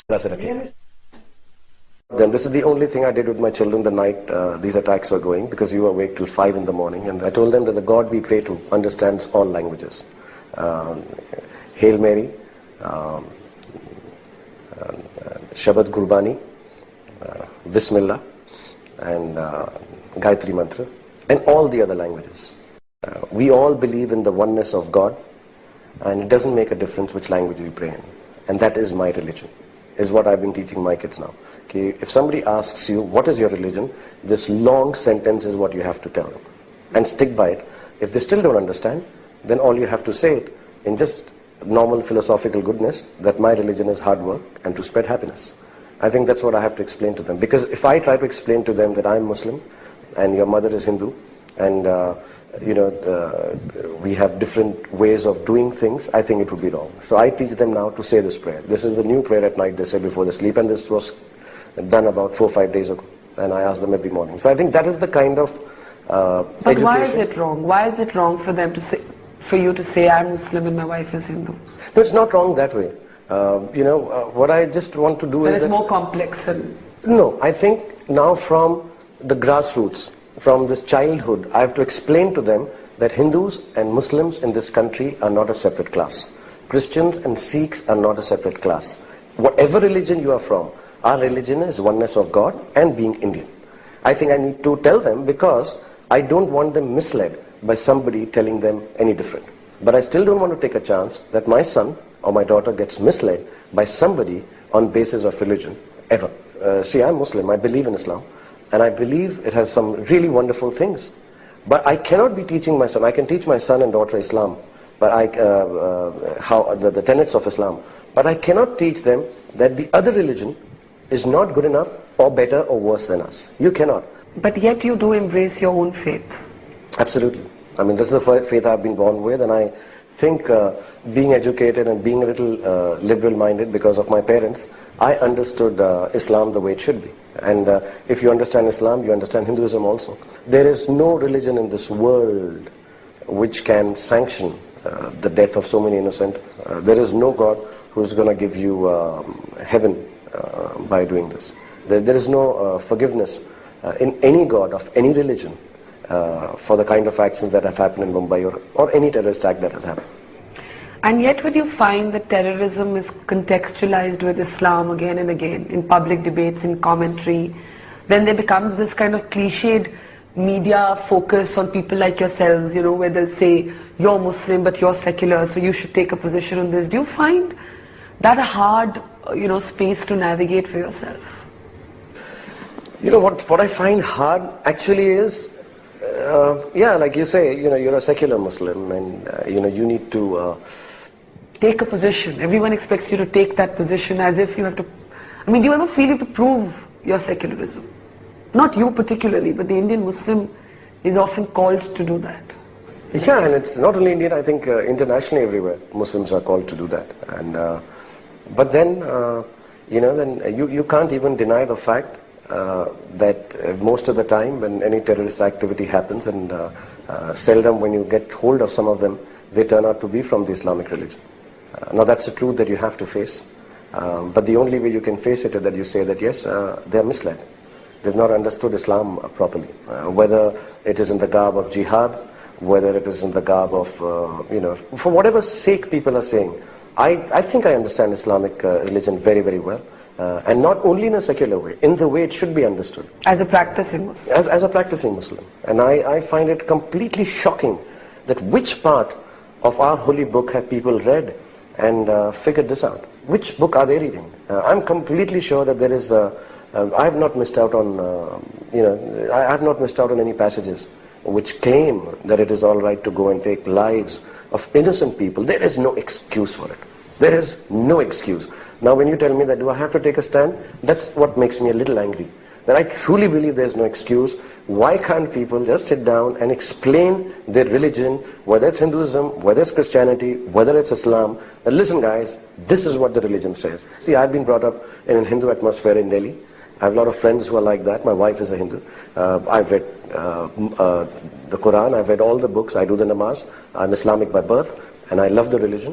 Then this is the only thing I did with my children the night these attacks were going, because you were awake till 5 in the morning, and I told them that the God we pray to understands all languages. Hail Mary, Shabad Gurbani, Bismillah, and Gayatri Mantra, and all the other languages. We all believe in the oneness of God, and it doesn't make a difference which language we pray in. And that is my religion, is what I've been teaching my kids now. Okay, if somebody asks you, what is your religion? This long sentence is what you have to tell them. And stick by it. If they still don't understand, then all you have to say it in just normal philosophical goodness, that my religion is hard work and to spread happiness. I think that's what I have to explain to them. Because if I try to explain to them that I'm Muslim and your mother is Hindu, and we have different ways of doing things, I think it would be wrong. So I teach them now to say this prayer. This is the new prayer at night they say before they sleep, and this was done about 4 or 5 days ago, and I ask them every morning. So I think that is the kind of But education. Why is it wrong? Why is it wrong for them to say, for you to say I'm Muslim and my wife is Hindu? No, it's not wrong that way. What I just want to do but is it's more complex. No, I think now from the grassroots, from this childhood, I have to explain to them that Hindus and Muslims in this country are not a separate class. Christians and Sikhs are not a separate class. Whatever religion you are from, our religion is oneness of God and being Indian. I think I need to tell them, because I don't want them misled by somebody telling them any different. But I still don't want to take a chance that my son or my daughter gets misled by somebody on basis of religion, ever. See, I'm Muslim, I believe in Islam, and I believe it has some really wonderful things. But I cannot be teaching my son. I can teach my son and daughter Islam, but the tenets of Islam. But I cannot teach them that the other religion is not good enough or better or worse than us. You cannot. But yet you do embrace your own faith. Absolutely. I mean, this is the faith I've been born with, and I think being educated and being a little liberal-minded because of my parents, I understood Islam the way it should be. And if you understand Islam, you understand Hinduism also. There is no religion in this world which can sanction the death of so many innocent. There is no God who's going to give you heaven by doing this. There is no forgiveness in any God of any religion for the kind of actions that have happened in Mumbai or any terrorist act that has happened. And yet when you find that terrorism is contextualized with Islam again and again, in public debates, in commentary, then there becomes this kind of cliched media focus on people like yourselves, where they'll say, you're Muslim but you're secular, so you should take a position on this. Do you find that a hard, space to navigate for yourself? What I find hard actually is, like you say, you're a secular Muslim, and you need to take a position. Everyone expects you to take that position as if you have to. I mean, do you ever feel you have to prove your secularism? Not you particularly, but the Indian Muslim is often called to do that. Yeah, and it's not only Indian. I think internationally everywhere Muslims are called to do that. And but then you can't even deny the fact that most of the time when any terrorist activity happens, and seldom when you get hold of some of them, they turn out to be from the Islamic religion. Now that's a truth that you have to face. But the only way you can face it is that you say that yes, they are misled. They've not understood Islam properly. Whether it is in the garb of jihad, whether it is in the garb of, for whatever sake people are saying. I think I understand Islamic religion very, very well. And not only in a secular way, in the way it should be understood. As a practicing Muslim. As a practicing Muslim. And I find it completely shocking that which part of our holy book have people read and figured this out. Which book are they reading? I'm completely sure that there is, I have not missed out on, I have not missed out on any passages which claim that it is all right to go and take lives of innocent people. There is no excuse for it. There is no excuse. Now when you tell me that do I have to take a stand, that's what makes me a little angry. That I truly believe there is no excuse. Why can't people just sit down and explain their religion, whether it's Hinduism, whether it's Christianity, whether it's Islam, that listen guys, this is what the religion says. See, I've been brought up in a Hindu atmosphere in Delhi. I have a lot of friends who are like that. My wife is a Hindu. I've read the Quran, I've read all the books, I do the namaz. I'm Islamic by birth, and I love the religion.